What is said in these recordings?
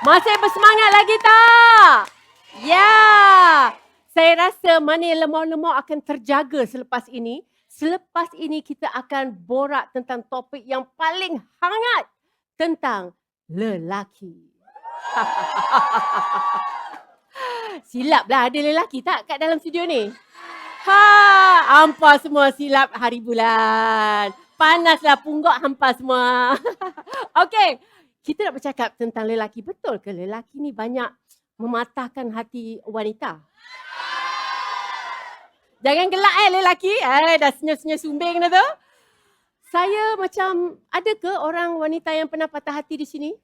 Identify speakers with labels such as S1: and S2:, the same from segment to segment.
S1: Masih bersemangat lagi tak? Ya. Saya rasa mana yang lemau-lemau akan terjaga selepas ini. Selepas ini kita akan borak tentang topik yang paling hangat tentang lelaki. Silaplah, ada lelaki tak kat dalam studio ni? Hampa semua silap hari bulan. Panaslah punggok hampa semua. Okey, kita nak bercakap tentang lelaki. Betul ke lelaki ni banyak mematahkan hati wanita? Jangan gelak lelaki. Dah senyum-senyum sumbing dah tu. Saya macam, ada ke orang wanita yang pernah patah hati di sini?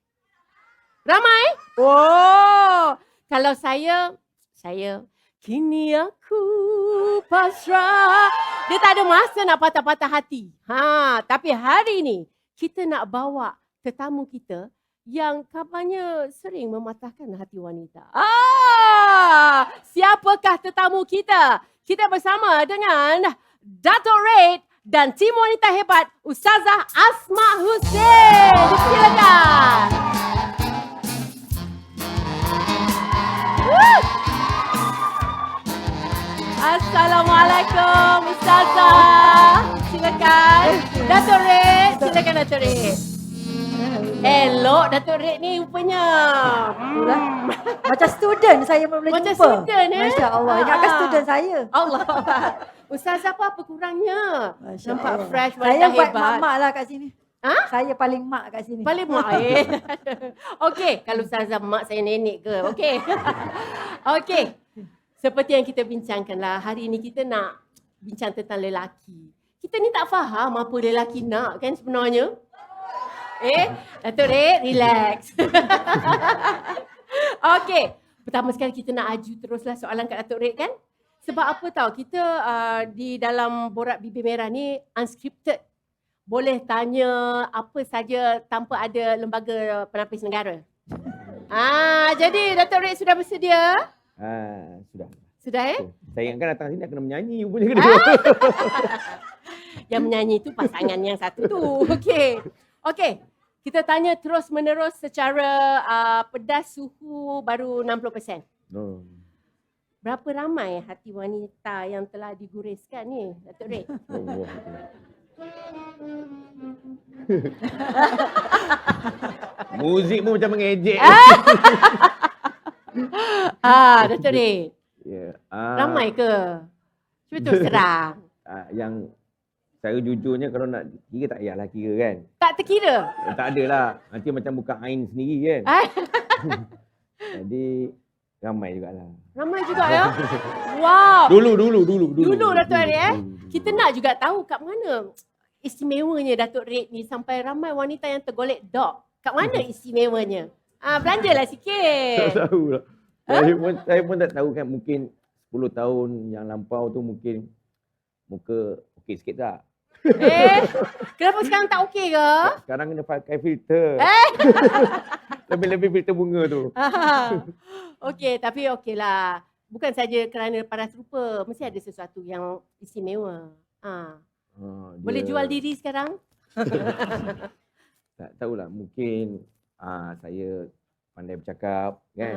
S1: Ramai? Oh, kalau saya kini aku pasrah. Dia tak ada masa nak patah-patah hati. Tapi hari ni kita nak bawa tetamu kita yang kabarnya sering mematahkan hati wanita. Siapakah tetamu kita? Kita bersama dengan Datuk Red dan tim wanita hebat Ustazah Asma Hussein. Silakan. Assalamualaikum Ustazah. Silakan. Datuk Red, silakan Datuk Red. Elok Datuk Red ni rupanya.
S2: Macam student saya boleh
S1: Macam
S2: jumpa.
S1: student
S2: Masya Allah. Ingatkan student saya.
S1: Allah. Ustazah apa kurangnya?
S2: Masya
S1: Nampak
S2: Allah.
S1: fresh,
S2: Saya
S1: wanita
S2: buat
S1: hebat.
S2: mak-mak lah kat sini. Saya paling mak kat sini.
S1: Paling mak Okey, kalau Ustazah mak saya nenek ke? Okey. Okey. Seperti yang kita bincangkan lah, hari ini kita nak bincang tentang lelaki. Kita ni tak faham apa lelaki nak kan sebenarnya. Datuk Red, relax. Okey, pertama sekali kita nak aju teruslah soalan kat Datuk Red kan. Sebab apa tahu, kita di dalam Borak Bibir Merah ni unscripted. Boleh tanya apa saja tanpa ada lembaga penapis negara. Jadi Datuk Red sudah bersedia?
S3: Sudah.
S1: Sudah
S3: Saya ingatkan datang sini nak kena menyanyi punya kedua.
S1: Yang menyanyi tu pasangan yang satu tu. Okey. Kita tanya terus menerus secara pedas suhu baru 60%. Berapa ramai hati wanita yang telah diguriskan ni, Datuk Red?
S3: Muzik pun macam mengejek.
S1: Datuk Red. Ramai ke? Cuba terus terang.
S3: Yang saya jujurnya kalau nak kira tak payahlah kira kan.
S1: Tak terkira?
S3: Tak adalah. Nanti macam buka ain sendiri kan. Jadi ramai jugalah.
S1: Ramai juga ya? Wow.
S3: Dulu
S1: Datuk Red Kita nak juga tahu kat mana istimewanya Datuk Red ni sampai ramai wanita yang tergolek dog. Kat mana istimewanya? Belanjalah sikit.
S3: Tak tahu lah. Saya pun tak tahu kan, mungkin 10 tahun yang lampau tu mungkin muka okey sikit tak.
S1: Kenapa sekarang tak okey ke?
S3: Sekarang kena pakai filter. Lebih-lebih filter bunga tu.
S1: Okey, tapi okeylah. Bukan saja kerana paras rupa, mesti ada sesuatu yang istimewa. Boleh jual diri sekarang?
S3: Tak tahulah, mungkin saya pandai bercakap kan.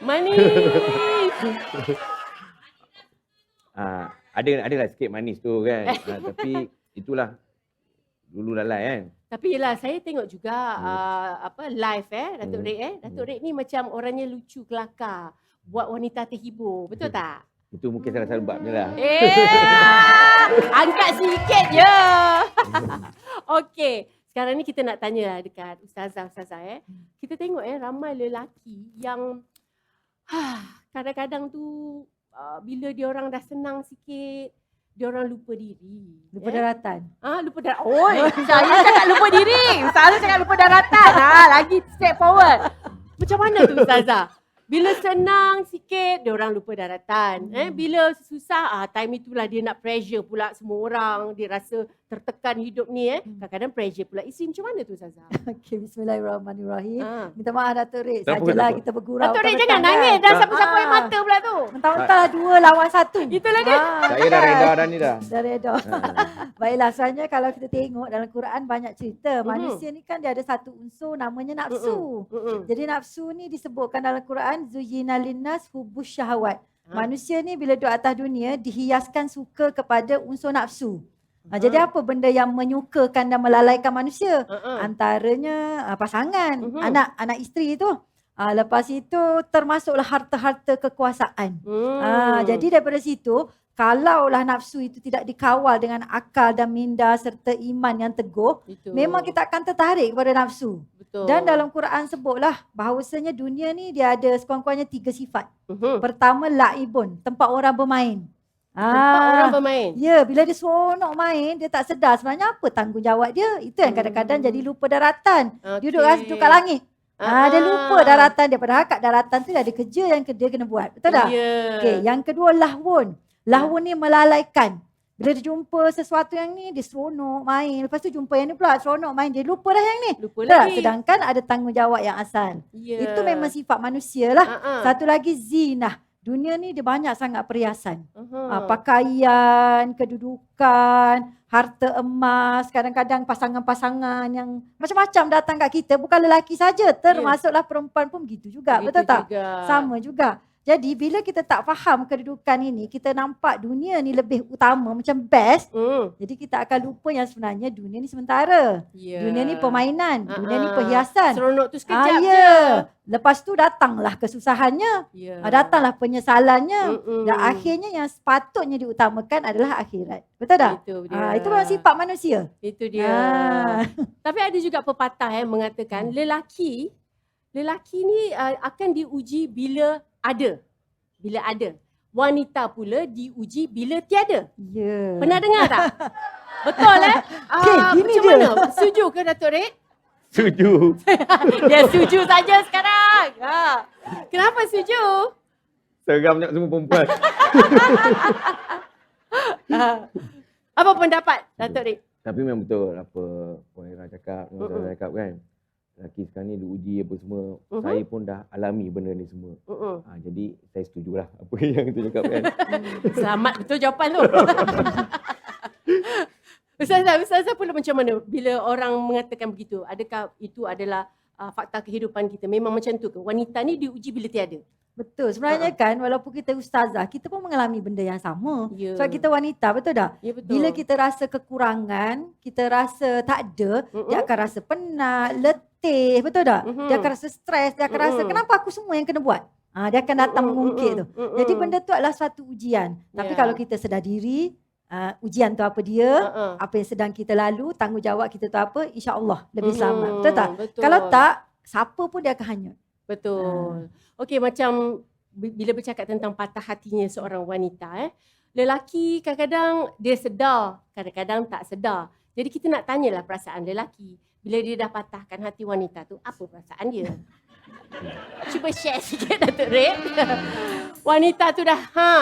S1: Manis.
S3: Adalah sikit manis tu kan. Tapi itulah dulu lalai kan.
S1: Tapi yelah, saya tengok juga live Datuk Red Datuk Red ni macam orangnya lucu, kelakar, buat wanita terhibur. Betul tak?
S3: Itu mungkin salah satu sebabnya lah.
S1: Angkat sikit je. Okey. Sekarang ni kita nak tanya dekat Ustazah. Kita tengok ramai lelaki yang kadang-kadang tu bila dia orang dah senang sikit, dia orang lupa diri.
S2: Lupa daratan.
S1: Lupa daratan. Saya cakap lupa diri. Ustazah cakap lupa daratan. Lagi straightforward. Macam mana tu Ustazah? Bila senang sikit, dia orang lupa daratan. Bila susah, time itulah dia nak pressure pula semua orang. Dia rasa tertekan hidup ni kadang-kadang pressure pula isteri. Macam mana tu Ustazah?
S2: Okey, bismillahirrahmanirrahim.
S1: Ha.
S2: Minta maaf Datuk Rik.
S3: Kenapa,
S2: Sajalah
S3: kenapa?
S2: kita bergurau.
S1: Datuk Rik
S2: petang-petang
S1: jangan
S2: kan.
S1: nangis dah
S3: Ah.
S1: siapa-siapa yang mata pula tu.
S2: Mentang-mentang 2 lawan 1.
S1: Itulah dia.
S3: Saya dah reda dah ni dah.
S2: Dah reda. Baiklah, sebenarnya kalau kita tengok dalam Quran banyak cerita. Manusia ni kan dia ada satu unsur namanya nafsu. Jadi nafsu ni disebutkan dalam Quran zuyyina linnas hubbus syahawat. Manusia ni bila duduk atas dunia dihiaskan suka kepada unsur nafsu. Jadi apa benda yang menyukakan dan melalaikan manusia? Antaranya pasangan, anak isteri tu. Lepas itu termasuklah harta-harta kekuasaan. Jadi daripada situ, kalaulah nafsu itu tidak dikawal dengan akal dan minda serta iman yang teguh, memang kita akan tertarik kepada nafsu.
S1: Betul.
S2: Dan dalam Quran sebutlah bahawasanya dunia ni dia ada sekurang-kurangnya 3 sifat. Pertama, laibun, tempat orang bermain.
S1: Tempat orang bermain.
S2: Ya, bila dia seronok main, dia tak sedar sebenarnya apa tanggungjawab dia. Itu yang kadang-kadang jadi lupa daratan. Dia duduk kat langit. Dia lupa daratan dia. Padahal kat daratan tu dia ada kerja yang dia kena buat. Betul tak? Okey, yang kedua lahwun. Lahwun ni melalaikan. Bila dia jumpa sesuatu yang ni, dia seronok main. Lepas tu jumpa yang ni pula seronok main. Dia lupa dah yang ni.
S1: Lupa
S2: Betul tak?
S1: lagi.
S2: Sedangkan ada tanggungjawab yang asal. Itu memang sifat manusia lah. Satu lagi zinah. Dunia ni dia banyak sangat perhiasan. Pakaian, kedudukan, harta emas, kadang-kadang pasangan-pasangan yang macam-macam datang kat kita. Bukan lelaki saja, termasuklah perempuan pun begitu juga. Betul tak? Sama juga. Jadi bila kita tak faham kedudukan ini, kita nampak dunia ni lebih utama, macam best. Jadi kita akan lupa yang sebenarnya dunia ni sementara. Dunia ni permainan, dunia ni perhiasan.
S1: Seronok tu sekejap je.
S2: Lepas tu datanglah kesusahannya, datanglah penyesalannya. Dan akhirnya yang sepatutnya diutamakan adalah akhirat. Betul tak? Itu memang sifat manusia.
S1: Itu dia. Tapi ada juga pepatah yang mengatakan lelaki ni akan diuji bila ada. Bila ada. Wanita pula diuji bila tiada. Pernah dengar tak? Betul
S2: Gini
S1: macam
S2: dia.
S1: mana? Setuju ke Datuk Rik?
S3: Setuju.
S1: Dia setuju saja sekarang. Kenapa setuju?
S3: Seram nak semua perempuan.
S1: Apa pendapat Datuk Rik?
S3: Tapi memang betul apa Puan Ira cakap, saya cakap kan. Lelaki sekarang ni diuji apa semua. Saya pun dah alami benda ni semua. Jadi saya setujulah apa yang tu cakap kan.
S1: Selamat betul jawapan tu. Ustazah pula macam mana bila orang mengatakan begitu? Adakah itu adalah fakta kehidupan kita? Memang macam tu ke? Wanita ni diuji bila tiada?
S2: Betul. Sebenarnya kan walaupun kita ustazah, kita pun mengalami benda yang sama. Sebab kita wanita, betul tak?
S1: Ya, betul.
S2: Bila kita rasa kekurangan, kita rasa tak ada, dia akan rasa penat, letih, betul tak? Dia akan rasa stres, dia akan rasa kenapa aku semua yang kena buat? Dia akan datang mengungkit tu. Jadi benda tu adalah suatu ujian. Tapi kalau kita sedar diri, ujian tu apa dia, apa yang sedang kita lalu, tanggungjawab kita tu apa, insya-Allah lebih selamat. Betul tak?
S1: Betul.
S2: Kalau tak, siapa pun dia akan hanyut.
S1: Betul. Okey, macam bila bercakap tentang patah hatinya seorang wanita, lelaki kadang-kadang dia sedar, kadang-kadang tak sedar. Jadi kita nak tanyalah perasaan lelaki. Bila dia dah patahkan hati wanita tu, apa perasaan dia? Cuba share sikit Datuk Rik. Wanita tu dah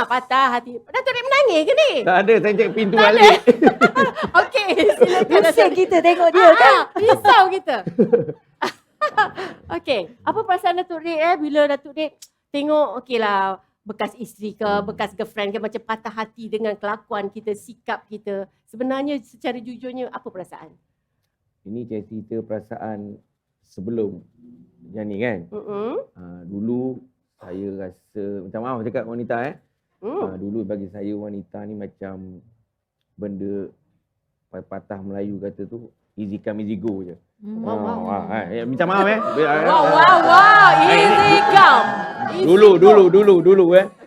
S1: patah hati. Datuk Rik menangis ke ni?
S3: Tak ada, saya cek pintu
S1: Tak
S3: balik.
S1: Okey, silakan Datuk
S2: Pusing
S1: Rik.
S2: kita tengok dia kan.
S1: Risau kita. Okey, apa perasaan Datuk Rik bila Datuk Rik tengok okeylah bekas isteri ke, bekas girlfriend ke macam patah hati dengan kelakuan kita, sikap kita. Sebenarnya secara jujurnya apa perasaan?
S3: Ini saya cerita perasaan sebelum yang ni kan. Dulu saya rasa, minta maaf cakap wanita dulu bagi saya wanita ni macam benda patah Melayu kata tu easy come easy go je. Minta maaf
S1: Wow, easy come.
S3: Dulu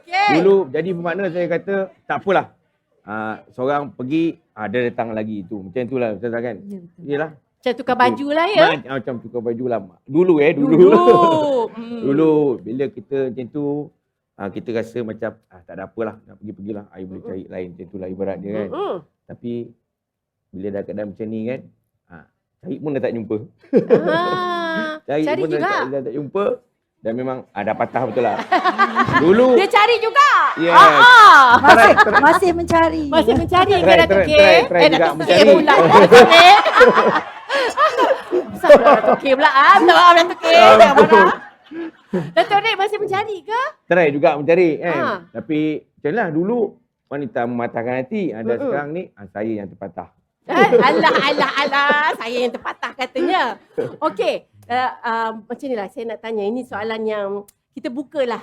S1: Okay.
S3: Dulu jadi bermakna saya kata tak apalah. Seorang pergi dia datang lagi tu. Macam itulah Ustazah kan. Yalah.
S1: Macam tukar baju lah ya.
S3: Macam tukar baju lah. Dulu. Dulu bila kita macam tu kita rasa macam tak ada apalah, nak pergilah. I boleh cari lain, macam itulah ibarat dia kan. Tapi bila dah keadaan macam ni kan, cari pun dah tak jumpa.
S1: Cari
S3: pun
S1: juga.
S3: dah tak jumpa. Dan memang dah patah betul lah. Dulu
S1: Dia cari juga.
S3: Yes.
S2: Masih mencari.
S1: Masih mencari ke
S3: Try,
S1: Datuk K.
S3: try juga
S1: Datuk K
S3: mencari.
S1: pula. Datuk K. Salah Datuk K pula. Minta maaf Datuk K. Jangan marah. Datuk Rik masih mencari ke?
S3: try juga mencari kan.
S1: Ha.
S3: Tapi macam lah dulu wanita mematahkan hati. Ada sekarang ni saya yang terpatah.
S1: Alah. Saya yang terpatah katanya. Okey. Macam ni lah saya nak tanya. Ini soalan yang kita bukalah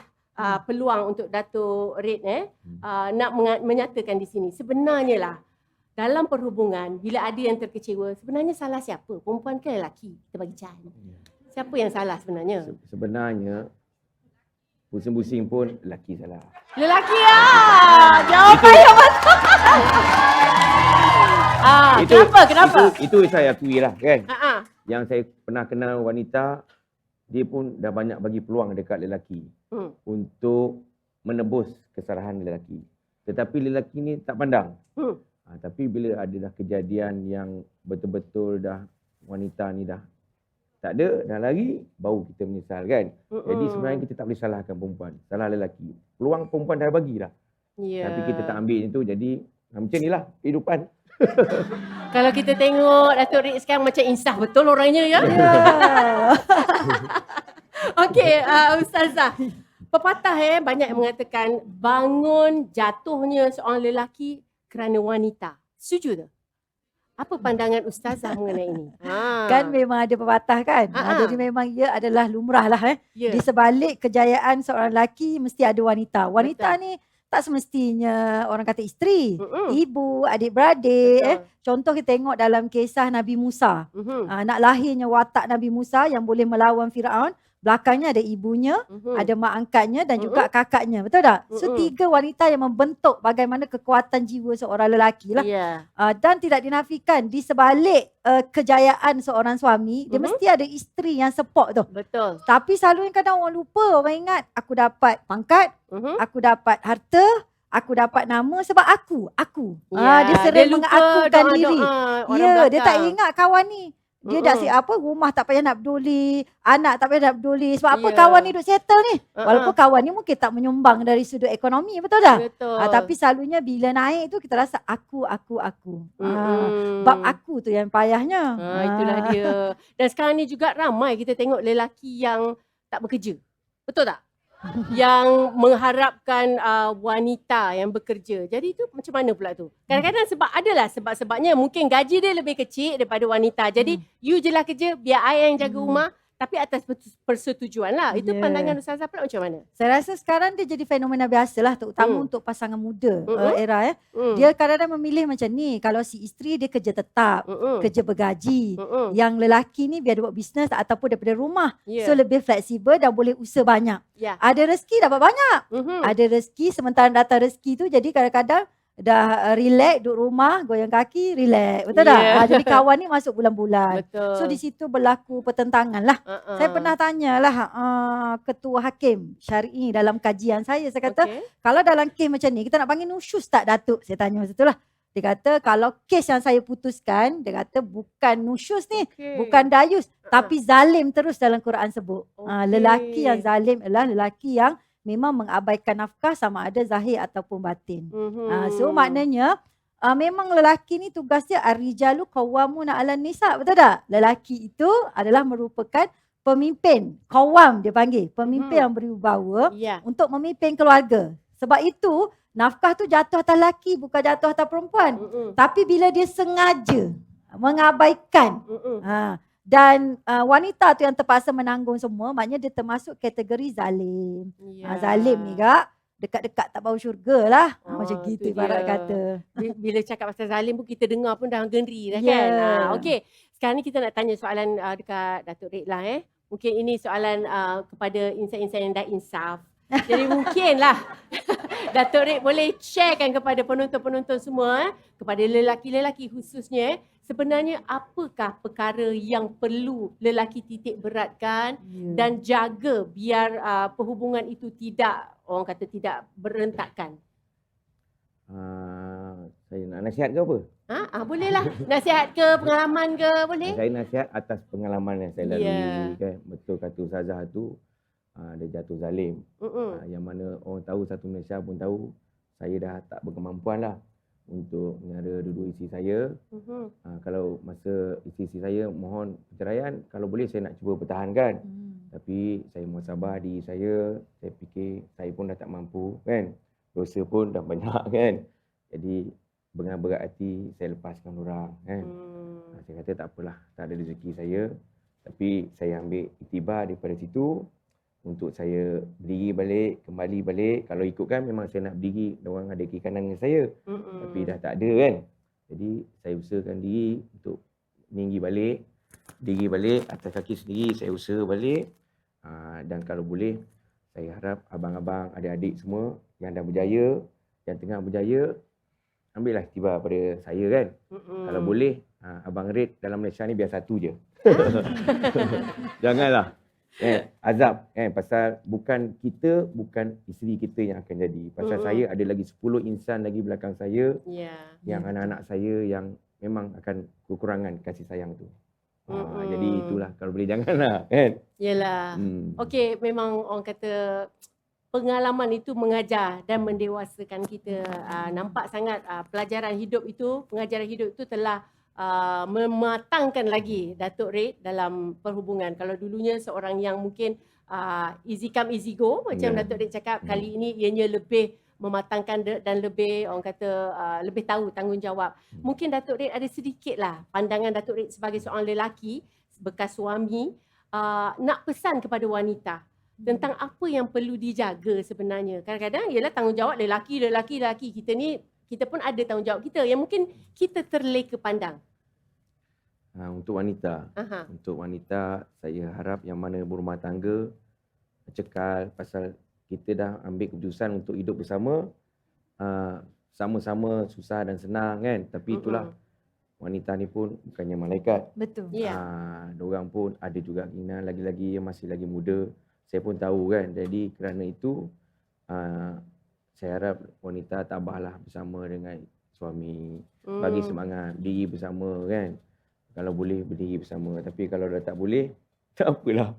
S1: peluang untuk Datuk Red nak menyatakan di sini. Sebenarnya lah dalam perhubungan bila ada yang terkecewa, sebenarnya salah siapa? Perempuan ke lelaki? Kita bagi can. Siapa yang salah sebenarnya?
S3: Sebenarnya pusing-pusing pun lelaki salah.
S1: Lelaki lah. Jawapan yang betul. Kenapa?
S3: Itu saya akui lah kan.
S1: Ha.
S3: Yang saya pernah kenal wanita, dia pun dah banyak bagi peluang dekat lelaki untuk menebus kesalahan lelaki. Tetapi lelaki ni tak pandang. Tapi bila ada dah kejadian yang betul-betul dah wanita ni dah tak ada, dah lari, baru kita menyesal kan. Jadi sebenarnya kita tak boleh salahkan perempuan, salah lelaki. Peluang perempuan dah bagi dah.
S1: Yeah.
S3: Tapi kita tak ambil itu, jadi macam inilah kehidupan.
S1: Kalau kita tengok Datuk Rik sekarang macam insaf betul orangnya ya. Okey, Ustazah. Pepatah banyak yang mengatakan bangun jatuhnya seorang lelaki kerana wanita. Setuju tak? Apa pandangan Ustazah mengenai ini?
S2: Kan memang ada pepatah kan. Jadi memang ia adalah lumrah lah.
S1: Yeah.
S2: Di sebalik kejayaan seorang lelaki mesti ada wanita. Wanita
S1: Betul.
S2: ni tak semestinya orang kata isteri, ibu, adik-beradik. Contoh kita tengok dalam kisah Nabi Musa. Nak lahirnya watak Nabi Musa yang boleh melawan Firaun. Belakangnya ada ibunya, ada mak angkatnya dan juga kakaknya. Betul tak? So 3 wanita yang membentuk bagaimana kekuatan jiwa seorang lelaki lah.
S1: Yeah.
S2: Dan tidak dinafikan di sebalik kejayaan seorang suami, dia mesti ada isteri yang support tu.
S1: Betul.
S2: Tapi selalu kadang orang lupa, orang ingat aku dapat pangkat, aku dapat harta, aku dapat nama sebab aku. Dia sering mengakukan diri. Dia tak ingat kawan ni. Dia dah rumah tak payah nak peduli, anak tak payah nak peduli. Sebab apa kawan ni duk settle ni? Walaupun kawan ni mungkin tak menyumbang dari sudut ekonomi, betul tak?
S1: Betul.
S2: Tapi selalunya bila naik tu kita rasa aku. Bab aku tu yang payahnya.
S1: Itulah dia. Dan sekarang ni juga ramai kita tengok lelaki yang tak bekerja. Betul tak? Yang mengharapkan wanita yang bekerja. Jadi itu macam mana pula tu? Kadang-kadang adalah sebab-sebabnya mungkin gaji dia lebih kecil daripada wanita. Jadi you je lah kerja, biar I yang jaga rumah. Tapi atas persetujuan lah. Itu pandangan Ustazah pula macam mana?
S2: Saya rasa sekarang dia jadi fenomena biasa lah, terutama untuk pasangan muda era. Dia kadang-kadang memilih macam ni. Kalau si isteri dia kerja tetap, kerja bergaji. Yang lelaki ni biar dia buat bisnes ataupun daripada rumah. So lebih fleksibel dan boleh usaha banyak. Ada rezeki dapat banyak. Ada rezeki, sementara datang rezeki tu jadi kadang-kadang dah relax duduk rumah, goyang kaki, relax. Betul tak? Jadi kawan ni masuk bulan-bulan.
S1: Betul.
S2: So di situ berlaku pertentangan lah. Saya pernah tanyalah ketua hakim syar'i dalam kajian saya kata, kalau dalam kes macam ni kita nak panggil nusyus tak Datuk? Saya tanya macam itulah. Dia kata kalau kes yang saya putuskan, dia kata bukan nusyus ni, bukan dayus, tapi zalim terus dalam Quran sebut. Lelaki yang zalim adalah lelaki yang memang mengabaikan nafkah sama ada zahir ataupun batin. So maknanya memang lelaki ni tugas dia ar-rijalu qawwamuna 'alan nisa, betul tak? Lelaki itu adalah merupakan pemimpin, qawwam dia panggil, pemimpin yang berwibawa untuk memimpin keluarga. Sebab itu nafkah tu jatuh atas lelaki bukan jatuh atas perempuan. Tapi bila dia sengaja mengabaikan dan wanita tu yang terpaksa menanggung semua, maknanya dia termasuk kategori zalim. Zalim ni kak, dekat-dekat tak bau syurga lah. Macam gitu ibarat kata.
S1: Bila cakap pasal zalim pun kita dengar pun dah ngeri dah kan. Okey, sekarang ni kita nak tanya soalan dekat Datuk Rik lah. Mungkin ini soalan kepada insan-insan yang dah insaf. Jadi mungkinlah Datuk Rik boleh sharekan kepada penonton-penonton semua, kepada lelaki-lelaki khususnya, sebenarnya apakah perkara yang perlu lelaki titik beratkan dan jaga biar perhubungan itu tidak, orang kata tidak berentakkan?
S3: Saya nak nasihat ke apa?
S1: Bolehlah. Nasihat ke, pengalaman ke, boleh?
S3: Saya nasihat atas pengalaman yang saya lalui. Kan? Betul kata Ustazah tu. dia jatuh zalim. Yang mana orang tahu, satu Malaysia pun tahu saya dah tak berkemampuan lah untuk menyara dua-dua isteri saya. Kalau masa isteri saya mohon perceraian, kalau boleh saya nak cuba pertahankan. Tapi saya muhasabah diri saya fikir saya pun dah tak mampu kan. Dosa pun dah banyak kan. Jadi dengan berat hati saya lepaskan orang kan. Saya kata tak apalah, tak ada rezeki saya. Tapi saya ambil iktibar daripada situ untuk saya berdiri balik, kembali balik. Kalau ikutkan memang saya nak berdiri, orang ada kiri kanan dengan saya. Tapi dah tak ada kan. Jadi saya usahakan diri untuk tinggi balik, diri balik atas kaki sendiri, saya usaha balik. Dan kalau boleh, saya harap abang-abang, adik-adik semua yang dah berjaya, yang tengah berjaya, ambillah iktibar pada saya kan. Kalau boleh, Abang Red dalam Malaysia ni biar satu je. Janganlah azab pasal bukan kita, bukan isteri kita yang akan jadi. Pasal saya ada lagi 10 insan lagi belakang saya, yang anak-anak saya yang memang akan kekurangan kasih sayang tu. Jadi itulah, kalau boleh janganlah kan.
S1: Yelah. Okey, memang orang kata pengalaman itu mengajar dan mendewasakan kita. Nampak sangat pelajaran hidup itu, pengajaran hidup itu telah mematangkan lagi Datuk Red dalam perhubungan. Kalau dulunya seorang yang mungkin easy come easy go macam Datuk Red cakap, kali ini ianya lebih mematangkan dan lebih orang kata lebih tahu tanggungjawab. Mungkin Datuk Red ada sedikitlah pandangan Datuk Red sebagai seorang lelaki bekas suami nak pesan kepada wanita tentang apa yang perlu dijaga sebenarnya. Kadang-kadang ialah tanggungjawab lelaki kita pun ada tanggungjawab kita yang mungkin kita terleka pandang.
S3: Untuk wanita, saya harap yang mana berumah tangga cekal, pasal kita dah ambil keputusan untuk hidup bersama, sama-sama susah dan senang kan. Tapi itulah, wanita ni pun bukannya malaikat.
S2: Betul.
S3: Diorang pun ada juga keinginan, lagi-lagi yang masih lagi muda. Saya pun tahu kan. Jadi kerana itu, saya harap wanita tabahlah bersama dengan suami. Bagi semangat, berdiri bersama kan. Kalau boleh berdiri bersama. Tapi kalau dah tak boleh, tak apalah.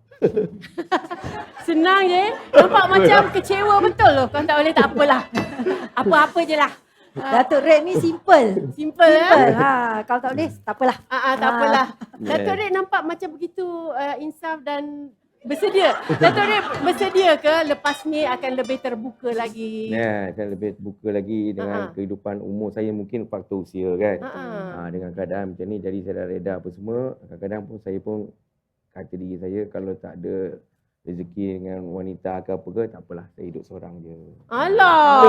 S1: Senang je. Nampak macam kecewa betul loh. Kalau tak boleh tak apalah. Apa-apa je lah.
S2: Datuk Red ni simple.
S1: Simple.
S2: Kalau tak boleh, tak apalah.
S1: Tak apalah. Datuk Red nampak macam begitu insaf dan bersedia. Datuk Red bersedia ke lepas ni akan lebih terbuka lagi?
S3: Akan lebih terbuka lagi dengan kehidupan umur saya, mungkin faktor usia kan. Dengan keadaan macam ni, jadi saya dah reda apa semua. Kadang-kadang pun saya pun kata diri saya, kalau tak ada rezeki dengan wanita ke apa ke, tak apalah, saya hidup seorang je.
S1: Alah.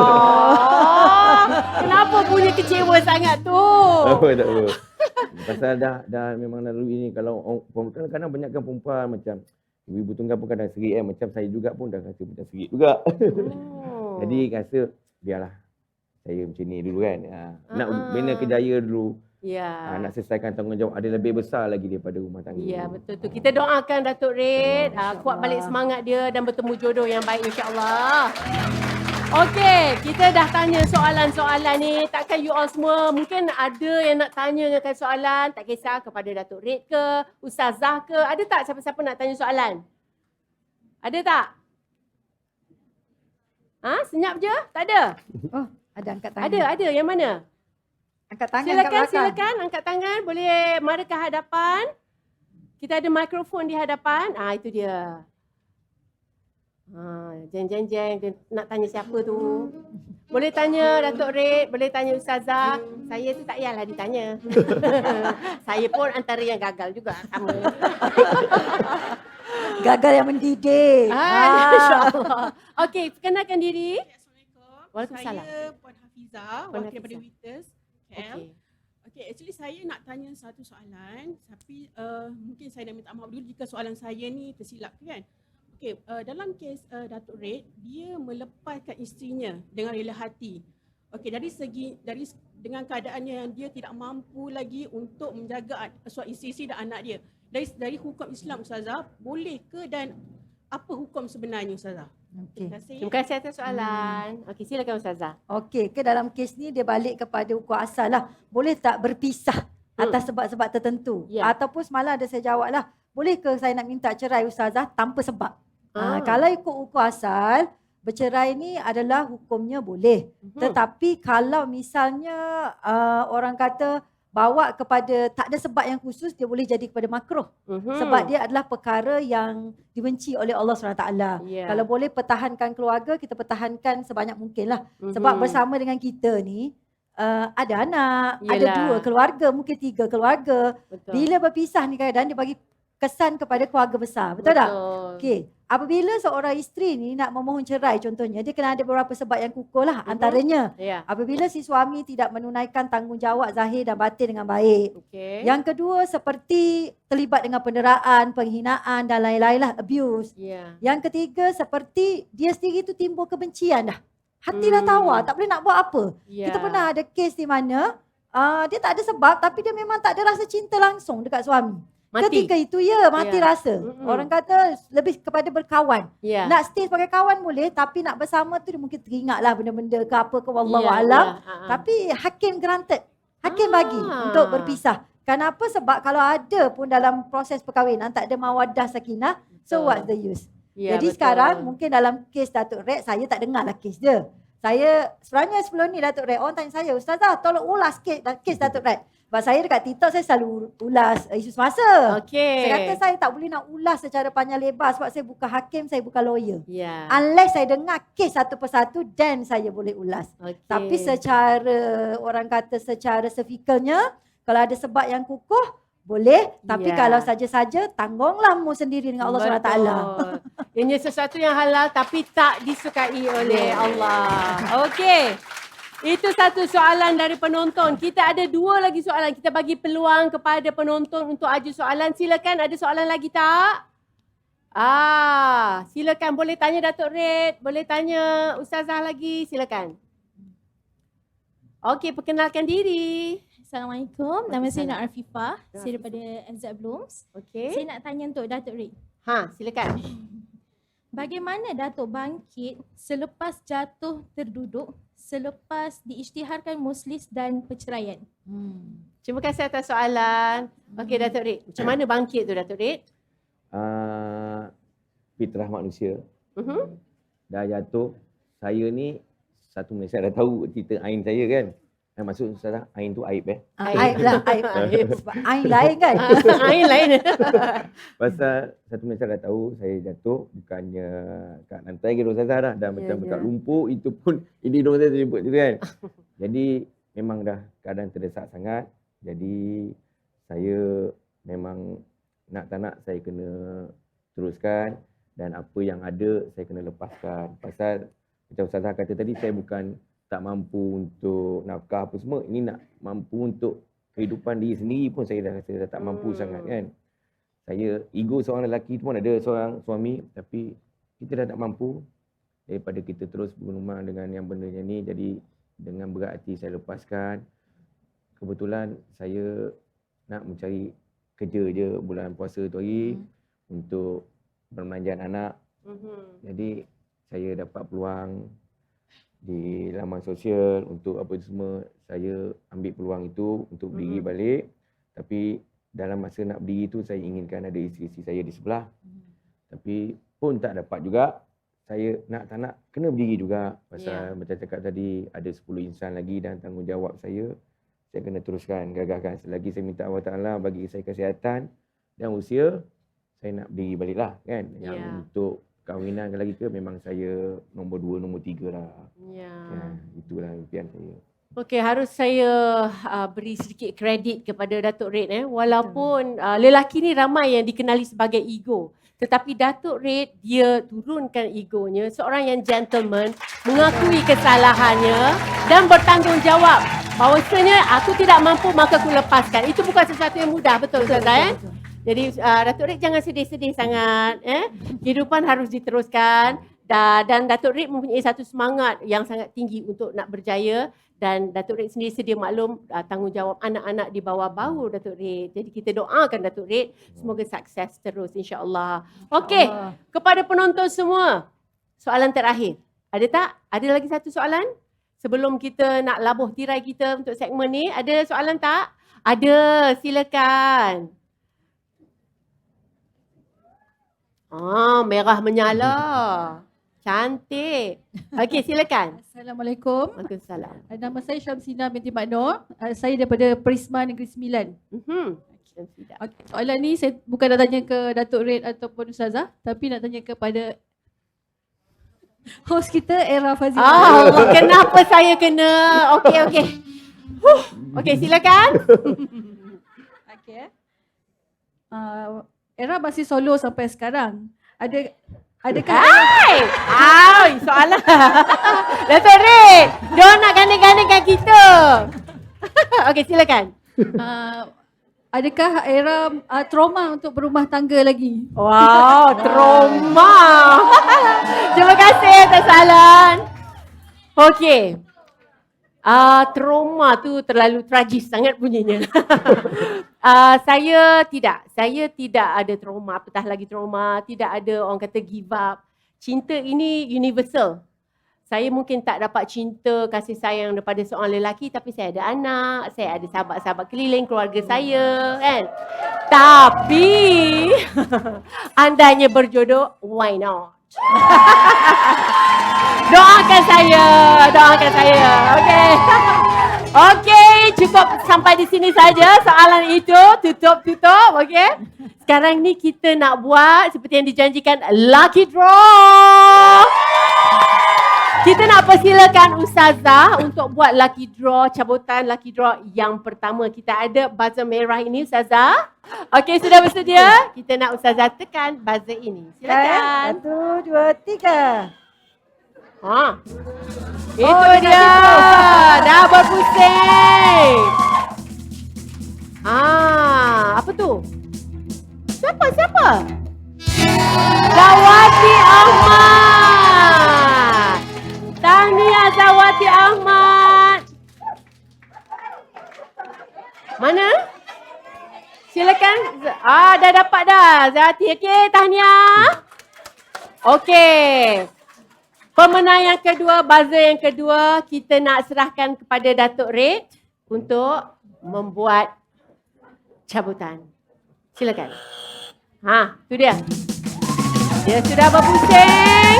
S1: Kenapa punya kecewa sangat tu?
S3: Tak apa. Pasal dah memang lalui ni. Kalau kadang-kadang banyakkan perempuan macam ibu tunggal pun kadang serik macam saya juga pun dah rasa macam serik juga. Jadi rasa biarlah saya macam ni dulu kan. Nak bina kejaya dulu. Nak selesaikan tanggungjawab ada lebih besar lagi daripada rumah tangga.
S1: Ya, betul tu. Kita doakan Datuk Red kuat balik semangat dia dan bertemu jodoh yang baik insya-Allah. Okey, kita dah tanya soalan-soalan ni. Takkan you all semua mungkin ada yang nak tanyakan soalan, tak kisah kepada Datuk Red ke, Ustazah ke. Ada tak siapa-siapa nak tanya soalan? Ada tak? Senyap je? Tak ada?
S2: Oh, ada angkat tangan.
S1: Ada. Yang mana?
S2: Angkat tangan.
S1: Silakan angkat tangan. Boleh mara ke hadapan. Kita ada mikrofon di hadapan. Itu dia. Jeng. Nak tanya siapa tu? Boleh tanya Datuk Red, boleh tanya Ustazah. Saya tu tak payahlah ditanya. Saya pun antara yang gagal juga. Sama.
S2: Gagal yang mendidik.
S1: InsyaAllah. Okey, perkenalkan diri.
S4: Assalamualaikum.
S1: Waalaikumsalam.
S4: Saya Puan Hafizah, wakil daripada Witters. Okay, actually saya nak tanya satu soalan, tapi mungkin saya nak minta maaf dulu jika soalan saya ni tersilap kan. Okay, dalam kes Datuk Red, dia melepaskan isterinya dengan rela hati. Okay, dengan keadaannya yang dia tidak mampu lagi untuk menjaga isteri dan anak dia. Dari hukum Islam Ustazah, boleh ke dan apa hukum sebenarnya Ustazah?
S2: Okay.
S1: Terima kasih atas soalan. Okey, silakan Ustazah.
S2: Okey, dalam kes ni dia balik kepada hukum asal lah. Boleh tak berpisah atas sebab-sebab tertentu? Ataupun semalam ada saya jawab lah, boleh ke saya nak minta cerai Ustazah tanpa sebab? Kalau ikut hukum asal, bercerai ni adalah hukumnya boleh. Tetapi kalau misalnya orang kata bawa kepada tak ada sebab yang khusus, dia boleh jadi kepada makruh. Sebab dia adalah perkara yang dibenci oleh Allah SWT.
S1: Yeah.
S2: Kalau boleh pertahankan keluarga, kita pertahankan sebanyak mungkin lah. Sebab bersama dengan kita ni, ada anak, ada
S1: Yelah.
S2: 2 keluarga, mungkin 3 keluarga.
S1: Betul.
S2: Bila berpisah ni kadang-kadang dia bagi kesan kepada keluarga besar. Betul tak? Okey. Apabila seorang isteri ni nak memohon cerai contohnya, dia kena ada beberapa sebab yang kukuh lah. Antaranya,
S1: Ya.
S2: apabila si suami tidak menunaikan tanggungjawab zahir dan batin dengan baik.
S1: Okey.
S2: Yang kedua, seperti terlibat dengan penderaan, penghinaan dan lain-lain lah, abuse.
S1: Ya.
S2: Yang ketiga, seperti dia sendiri tu timbul kebencian dah. Hati dah tawar, tak boleh nak buat apa.
S1: Ya.
S2: Kita pernah ada kes di mana dia tak ada sebab tapi dia memang tak ada rasa cinta langsung dekat suami.
S1: Mati.
S2: Ketika itu mati
S1: Ya.
S2: rasa. Orang kata lebih kepada berkawan.
S1: Ya.
S2: Nak stay sebagai kawan boleh tapi nak bersama tu dia mungkin teringatlah benda-benda ke apa ke wallahu
S1: Ya,
S2: alam.
S1: ya.
S2: Tapi hakim granted. Hakim bagi untuk berpisah. Kenapa? Sebab kalau ada pun dalam proses perkahwinan tak ada mawaddah sakinah, so
S1: Betul.
S2: what's the use?
S1: Ya,
S2: Jadi
S1: betul.
S2: sekarang mungkin dalam kes Datuk Red, saya tak dengar lah kes dia. Saya sebenarnya sebelum ni Datuk Red, orang tanya saya, Ustazah tolong ulas kes Datuk Red. Sebab saya dekat TikTok saya selalu ulas isu semasa.
S1: Okey.
S2: Saya kata saya tak boleh nak ulas secara panjang lebar sebab saya bukan hakim, saya bukan lawyer.
S1: Ya.
S2: Unless saya dengar kes satu persatu, then saya boleh ulas.
S1: Okey.
S2: Tapi secara, orang kata secara sefikalnya, kalau ada sebab yang kukuh, boleh. Tapi
S1: Ya.
S2: kalau saja-saja, tanggunglah mu sendiri dengan Allah SWT.
S1: Betul. Ianya sesuatu yang halal tapi tak disukai oleh Allah. Okey. Itu satu soalan dari penonton. Kita ada 2 lagi soalan. Kita bagi peluang kepada penonton untuk ajuh soalan. Silakan, ada soalan lagi tak? Silakan, boleh tanya Datuk Red, boleh tanya Ustazah lagi, silakan. Okey, perkenalkan diri.
S5: Assalamualaikum, nama saya Nak Arfifah, saya daripada FZ Blooms.
S1: Okey.
S5: Saya nak tanya untuk Datuk Red.
S1: Silakan.
S5: Bagaimana Datuk bangkit selepas jatuh terduduk, selepas diisytiharkan muslis dan perceraian?
S1: Terima kasih atas soalan. Okey Datuk Red, macam mana bangkit tu Datuk Red?
S3: Fitrah manusia. Dah jatuh, saya ni satu Malaysia dah tahu cerita Ain saya kan. Maksud Ustazah, Ain tu aib
S2: Aib lah, aib. Sebab aib lain kan.
S1: Ain lain.
S3: Pasal satu Malaysia dah tahu saya jatuh bukannya kat lantai ke Ustazah dah. Dah macam dekat lumpur, itu pun ini dong saya sebut tu kan. Jadi memang dah keadaan terdesak sangat. Jadi saya memang nak tak nak saya kena teruskan dan apa yang ada saya kena lepaskan. Pasal macam Ustazah kata tadi, saya bukan tak mampu untuk nafkah apa semua. Ini nak mampu untuk kehidupan diri sendiri pun saya dah rasa dah tak mampu sangat kan. Saya, ego seorang lelaki tu pun ada seorang suami, tapi kita dah tak mampu daripada kita terus bergumam dengan yang benda yang ni. Jadi dengan berat hati saya lepaskan. Kebetulan saya nak mencari kerja je bulan puasa tu hari untuk perbelanjaan anak. Jadi saya dapat peluang di laman sosial untuk apa semua, saya ambil peluang itu untuk berdiri balik. Tapi dalam masa nak berdiri tu saya inginkan ada isteri-isteri saya di sebelah. Tapi pun tak dapat juga. Saya nak tak nak kena berdiri juga. Pasal macam cakap tadi, ada 10 insan lagi dan tanggungjawab saya kena teruskan, gagahkan. Selagi saya minta Allah Ta'ala bagi saya kesihatan dan usia, saya nak berdiri balik lah kan. Yang untuk kahwinan lagi ke, memang saya nombor 2, nombor 3 lah. Itulah impian saya.
S1: Okey, harus saya beri sedikit kredit kepada Datuk Red. Walaupun lelaki ni ramai yang dikenali sebagai ego. Tetapi Datuk Red, dia turunkan egonya. Seorang yang gentleman, mengakui kesalahannya dan bertanggungjawab. Bahawasanya aku tidak mampu maka aku lepaskan. Itu bukan sesuatu yang mudah, betul Ustazah? Jadi Datuk Red jangan sedih-sedih sangat. Kehidupan harus diteruskan. Dan Datuk Red mempunyai satu semangat yang sangat tinggi untuk nak berjaya. Dan Datuk Red sendiri sedia maklum tanggungjawab anak-anak di bawah bahu Datuk Red. Jadi kita doakan Datuk Red semoga sukses terus insya-Allah. Okey, kepada penonton semua, soalan terakhir. Ada tak? Ada lagi satu soalan? Sebelum kita nak labuh tirai kita untuk segmen ni, ada soalan tak? Ada, silakan. Merah menyala. Cantik. Okey, silakan.
S5: Assalamualaikum.
S1: Waalaikumsalam.
S5: Nama saya Syamsina binti Mak Nur. Saya daripada Prisma Negeri Sembilan. Okay, soalan ni saya bukan nak tanya ke Datuk Red ataupun Ustazah, tapi nak tanya kepada host kita Era Fazila.
S1: Kenapa saya kena? Okey. Okey, silakan.
S5: Okay. Era masih solo sampai sekarang. Adakah
S1: Soalan. Datuk Red, diorang nak ganding-gandingkan kita. Okey, silakan.
S5: adakah Era trauma untuk berumah tangga lagi?
S1: Wow, trauma. Terima kasih atas soalan. Okey. Trauma tu terlalu tragis sangat bunyinya. Saya tidak ada trauma, apatah lagi trauma, tidak ada orang kata give up. Cinta ini universal. Saya mungkin tak dapat cinta, kasih sayang daripada seorang lelaki, tapi saya ada anak, saya ada sahabat-sahabat keliling, keluarga saya, kan. Tapi andainya berjodoh, why not? Doakan saya. Okey. Okey, cukup sampai di sini saja soalan itu. Tutup. Okey. Sekarang ni kita nak buat seperti yang dijanjikan, lucky draw. Kita nak persilakan Ustazah untuk buat lucky draw, cabutan lucky draw yang pertama. Kita ada buzzer merah ini, Ustazah. Okey, sudah bersedia? Kita nak Ustazah tekan buzzer ini. Silakan.
S2: 1, 2, 3.
S1: Itu dia. Dah berpusing. Apa tu? Siapa? Zawati Ahmad. Tahniah Zawati Ahmad. Mana? Silakan. Dah dapat dah. Zawati. Okey, tahniah. Okey. Pemenang yang kedua, buzzer yang kedua, kita nak serahkan kepada Datuk Red untuk membuat cabutan. Silakan. Tu dia. Dia sudah berpusing.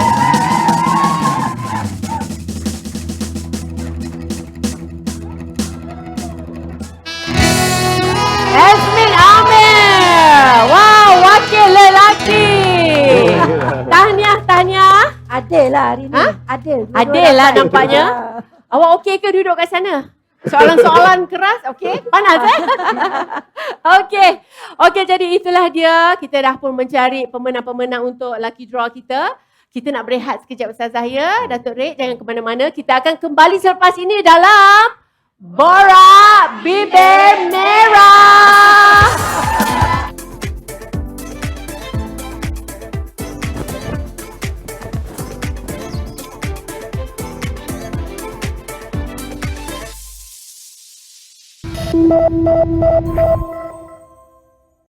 S1: Esmin Amir. Wow, wakil lelaki. Tahniah.
S2: Adil lah hari ni. Adil.
S1: Adil lah nampaknya. Awak okey ke duduk kat sana? Soalan-soalan keras, okey? Panas Okey, jadi itulah dia. Kita dah pun mencari pemenang-pemenang untuk lucky draw kita. Kita nak berehat sekejap Ustazah ya. Datuk Red, jangan ke mana-mana. Kita akan kembali selepas ini dalam Borak Bibir Merah.